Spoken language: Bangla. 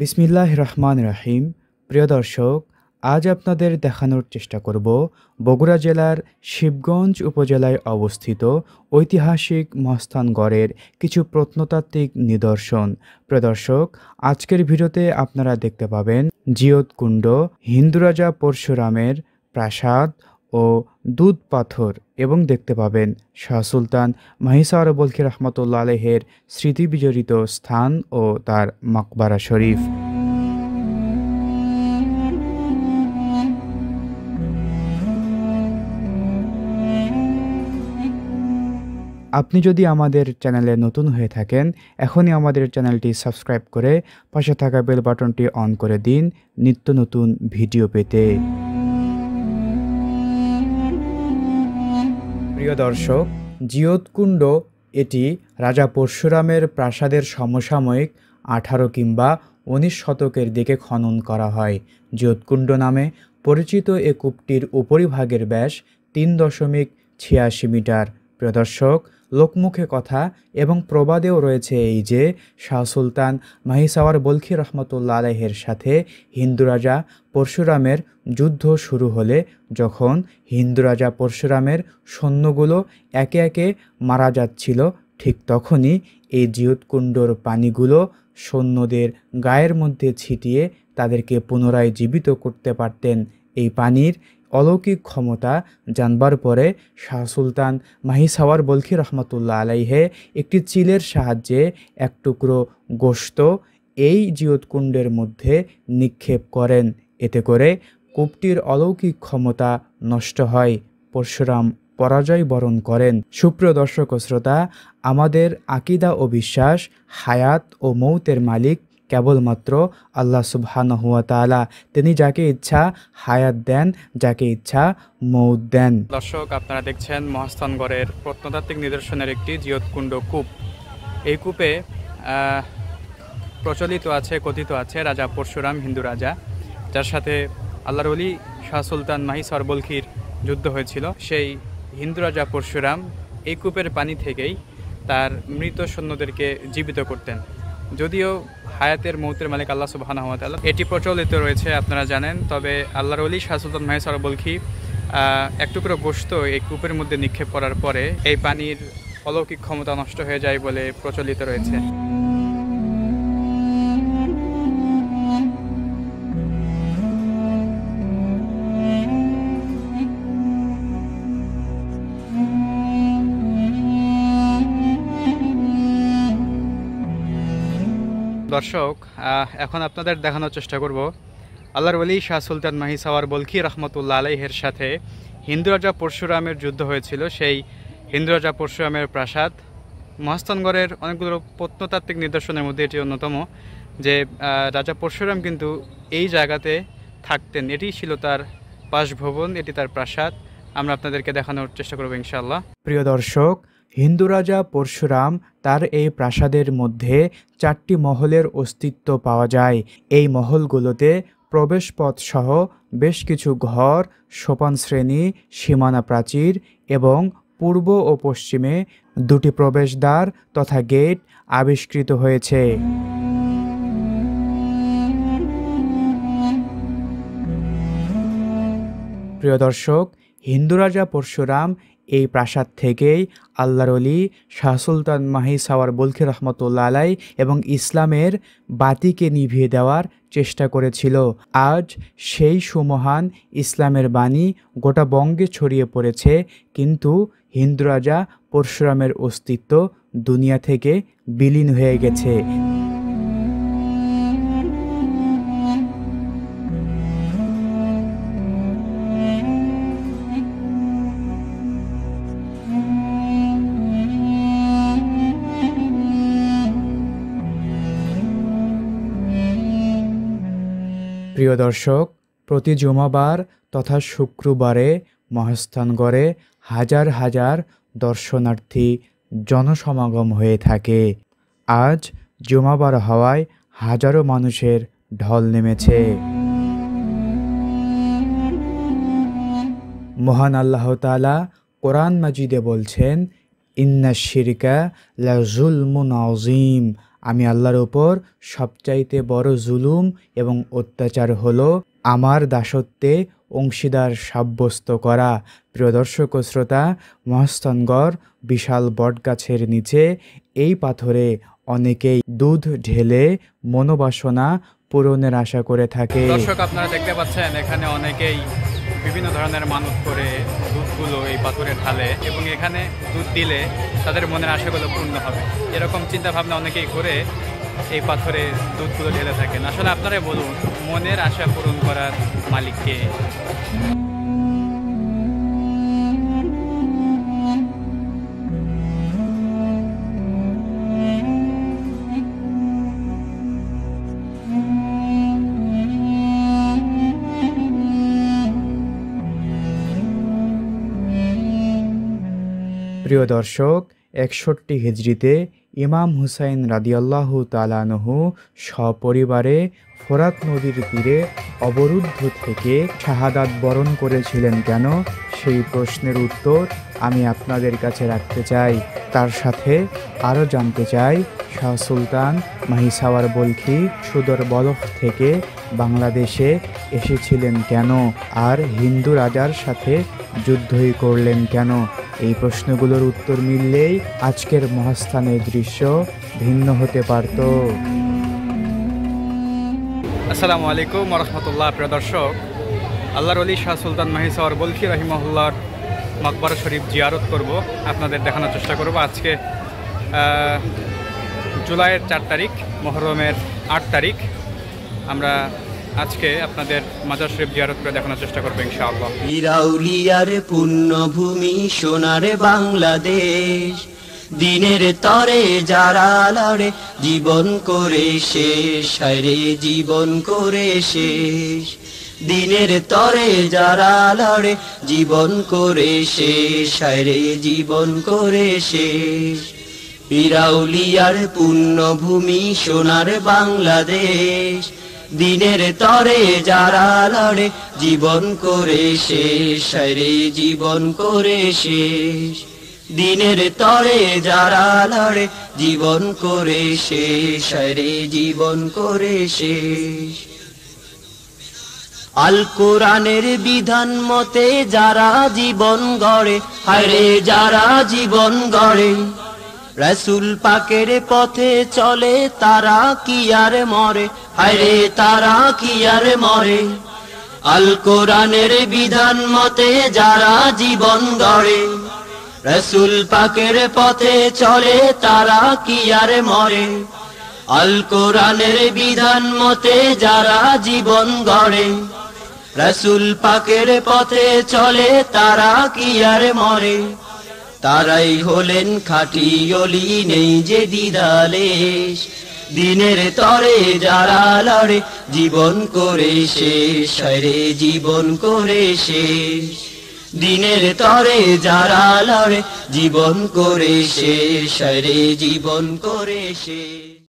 বিসমিল্লাহির রহমানির রহিম। প্রিয় দর্শক, আজ আপনাদের দেখানোর চেষ্টা করব বগুড়া জেলার শিবগঞ্জ উপজেলায় অবস্থিত ঐতিহাসিক মহাস্থানগড়ের কিছু প্রত্নতাত্ত্বিক নিদর্শন। প্রিয় দর্শক, আজকের ভিডিওতে আপনারা দেখতে পাবেন জিয়তকুণ্ড, হিন্দু রাজা পরশুরামের প্রাসাদ ও দুধ পাথর, এবং দেখতে পাবেন শাহ সুলতান মাহিসার বলখি রহমতুল্লাহ আলাইহের স্মৃতি বিজড়িত স্থান ও তার মকবারা শরীফ। আপনি যদি আমাদের চ্যানেলে নতুন হয়ে থাকেন, এখনই আমাদের চ্যানেলটি সাবস্ক্রাইব করে পাশে থাকা বেল বাটনটি অন করে দিন নিত্য নতুন ভিডিও পেতে। প্রিয় দর্শক, জিয়তকুণ্ড এটি রাজা পরশুরামের প্রাসাদের সমসাময়িক 18 কিংবা 19 শতকের দিকে খনন করা হয়। জিয়তকুণ্ড নামে পরিচিত এ কূপটির উপরিভাগের ব্যাস 3.86 মিটার। প্রিয় দর্শক, লোকমুখে কথা এবং প্রবাদেও রয়েছে এই যে শাহ সুলতান মাহিসাওয়ার বলখি রহমতুল্লাহ আলাইহের সাথে হিন্দু রাজা পরশুরামের যুদ্ধ শুরু হলে যখন হিন্দু রাজা পরশুরামের সৈন্যগুলো একে একে মারা যাচ্ছিল, ঠিক তখনই এই জিয়তকুণ্ডর পানিগুলো সৈন্যদের গায়ের মধ্যে ছিটিয়ে তাদেরকে পুনরায় জীবিত করতে পারতেন। এই পানির অলৌকিক ক্ষমতা জানবার পরে শাহ সুলতান মাহিসাওয়ার বলখি রহমতুল্লাহ আলাইহে একটি চিলের সাহায্যে এক টুকরো গোশত এই জিয়তকুণ্ডের মধ্যে নিক্ষেপ করেন। এতে করে কূপটির অলৌকিক ক্ষমতা নষ্ট হয়। পরশুরাম পরাজয় বরণ করেন। সুপ্রিয় দর্শক ও শ্রোতা, আমাদের আকিদা ও বিশ্বাস হায়াত ও মৌতের মালিক কেবলমাত্র আল্লাহ সুবহানাহু ওয়া তাআলা। তিনি যাকে ইচ্ছা হায়াত দেন, যাকে ইচ্ছা মৌত দেন। দর্শক, আপনারা দেখছেন মহাস্থানগড়ের প্রত্নতাত্ত্বিক নিদর্শনের একটি জিয়তকুণ্ড কূপ। এই কূপে কথিত আছে রাজা পরশুরাম, হিন্দু রাজা, যার সাথে আল্লাহর ওলি শাহ সুলতান মাহিসাওয়ার বলখির যুদ্ধ হয়েছিল। সেই হিন্দু রাজা পরশুরাম এই কূপের পানি থেকেই তার মৃত সৈন্যদেরকে জীবিত করতেন। যদিও হায়াতের মৌতের মালিক আল্লাহ সুবহানাহু ওয়া তাআলা, এটি প্রচলিত রয়েছে আপনারা জানেন। তবে আল্লাহর ওলি শাহ সুলতান মাহিসাওয়ার বলখি এক টুকরো গোশত এই কূপের মধ্যে নিক্ষেপ করার পরে এই পানির অলৌকিক ক্ষমতা নষ্ট হয়ে যায় বলে প্রচলিত রয়েছে। দর্শক, এখন আপনাদের দেখানোর চেষ্টা করব আল্লাহর ওলি শাহ সুলতান মাহিসাওয়ার বলখি রহমতুল্লাহ আলাইহের সাথে হিন্দু রাজা পরশুরামের যুদ্ধ হয়েছিল। সেই হিন্দু রাজা পরশুরামের প্রাসাদ মহাস্থানগড়ের অনেকগুলো প্রত্নতাত্ত্বিক নিদর্শনের মধ্যে এটি অন্যতম, যে রাজা পরশুরাম কিন্তু এই জায়গাতে থাকতেন। এটি ছিল তার বাসভবন, এটি তার প্রাসাদ। আমরা আপনাদেরকে দেখানোর চেষ্টা করব ইনশাআল্লাহ। প্রিয় দর্শক, হিন্দু রাজা পরশুরাম তার এই প্রাসাদের মধ্যে 4টি মহলের অস্তিত্ব পাওয়া যায়। এই মহলগুলোতে প্রবেশপথ সহ বেশ কিছু ঘর, সোপান শ্রেণী, সীমানা প্রাচীর এবং পূর্ব ও পশ্চিমে 2টি প্রবেশদ্বার তথা গেট আবিষ্কৃত হয়েছে। প্রিয় দর্শক, হিন্দু রাজা পরশুরাম এই প্রাসাদ থেকেই আল্লাহর ওলি শাহ সুলতান মাহিসাওয়ার বলখি রহমতুল্লাহ আলাই এবং ইসলামের বাতিকে নিভিয়ে দেওয়ার চেষ্টা করেছিল। আজ সেই সুমহান ইসলামের বাণী গোটা বঙ্গে ছড়িয়ে পড়েছে, কিন্তু হিন্দু রাজা পরশুরামের অস্তিত্ব দুনিয়া থেকে বিলীন হয়ে গেছে। প্রিয় দর্শক, প্রতি জুমাবার তথা শুক্রবারে মহাস্থানগড়ে হাজার হাজার দর্শনার্থী জনসমাগম হয়ে থাকে। আজ জুমাবার হওয়ায় হাজারো মানুষের ঢল নেমেছে। মহান আল্লাহ তাআলা কোরআন মাজিদে বলছেন, ইন্না শিরকা লাযুলমুন আযীম, আমি আল্লাহর ওপর সবচাইতে বড় জুলুম এবং অত্যাচার হলো আমার দাসত্বে অংশীদার সাব্যস্ত করা। প্রিয় দর্শক ও শ্রোতা, মহাস্থানগড় বিশাল বটগাছের নিচে এই পাথরে অনেকেই দুধ ঢেলে মনোবাসনা পূরণের আশা করে থাকে। দর্শক, আপনারা দেখতে পাচ্ছেন এখানে অনেকেই বিভিন্ন ধরনের মানত করে দুধগুলো এই পাথরে ঢালে এবং এখানে দুধ দিলে তাদের মনের আশাগুলো পূর্ণ হবে, এরকম চিন্তা ভাবনা অনেকেই করে এই পাথরে দুধগুলো ঢেলে থাকেন। আসলে আপনারাই বলুন, মনের আশা পূরণ করার মালিক কে? প্রিয় দর্শক, ৬১ হিজরিতে ইমাম হুসাইন রাদিয়াল্লাহু তাআলা আনহু সপরিবারে ফোরাত নদীর তীরে অবরুদ্ধ থেকে শাহাদাত বরণ করেছিলেন কেন, সেই প্রশ্নের উত্তর আমি আপনাদের কাছে রাখতে চাই। তার সাথে আরও জানতে চাই শাহ সুলতান মাহিসাওয়ার বলখি সুদূর বলখ থেকে বাংলাদেশে এসেছিলেন কেন, আর হিন্দু রাজার সাথে যুদ্ধই করলেন কেন। এই প্রশ্নগুলোর উত্তর মিললেই আজকের মহাস্থানের দৃশ্য ভিন্ন হতে পারত। আসসালামু আলাইকুম ওয়া রাহমাতুল্লাহ। প্রিয় দর্শক, আল্লাহর ওলি শাহ সুলতান মাহিসাওয়ার বলখি রাহিমাহুল্লাহর মকবরা শরীফ জিয়ারত করব, আপনাদের দেখানোর চেষ্টা করব। আজকে জুলাইয়ের 4 তারিখ, মুহররমের 8 তারিখ। আমরা আজকে আপনাদের মাজার শরীফ জিয়ারত করে দেখানোর চেষ্টা করবো ইনশাআল্লাহ। ইরাউলিয়ার পুণ্যভূমি সোনার বাংলাদেশ, দিনের তরে যারা লড়ে জীবন করে শেষ, হায়রে জীবন করে শেষ। দিনের তরে যারা লড়ে জীবন করে শেষ, হায়রে জীবন করে শেষ। ইরাউলিয়ার পুণ্যভূমি সোনার বাংলাদেশ, দিনের তরে যারা লড়ে জীবন করে শেষ, হায়রে জীবন করে শেষ। দিনের তরে যারা লড়ে জীবন করে শেষ, হায়রে জীবন করে শেষ। আল কোরআনের বিধান মতে যারা জীবন গড়ে, হায়রে যারা জীবন গড়ে। রাসূল পাকের পথে চলে তারা কি আর মরে, হায়রে তারা কি আর মরে। আল কোরআনের বিধান মতে যারা জীবন গড়ে, রাসূল পাকের পথে চলে তারা কি আর মরে। আল কোরআনের বিধান মতে যারা জীবন গড়ে, রাসূল পাকের পথে চলে তারা কি আর মরে। তারাই হলেন খাঁটি ওলি, নেই যে দ্বিধালেশ। দিনের তরে যারা লড়ে জীবন করে শেষ, হায়রে জীবন করে শেষ। দিনের তরে যারা লড়ে জীবন করে শেষ, হায়রে জীবন করে শেষ।